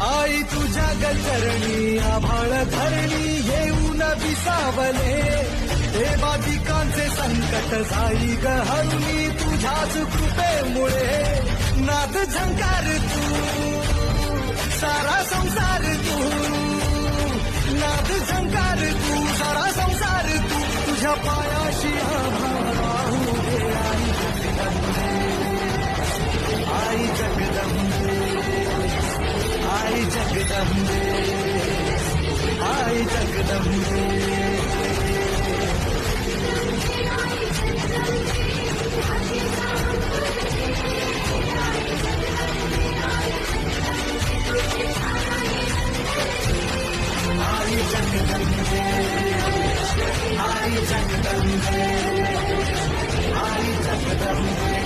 आई तुझ्या गचरणी आभाळ धरणी येऊन विसावले, हे बाधिकांचे संकट जाई गहरुनी तुझ्याच कृपेमुळे. नाद झंकार तू सारा संसार तू, नाद झंकार तू सारा संसार तू, तुझ्या पायाशी आभाळू दे आई जगदंबे, आई जगदंबे, आई जगदंबे, आई जगदंबे, आई जगदंबे, आई जगदंबे.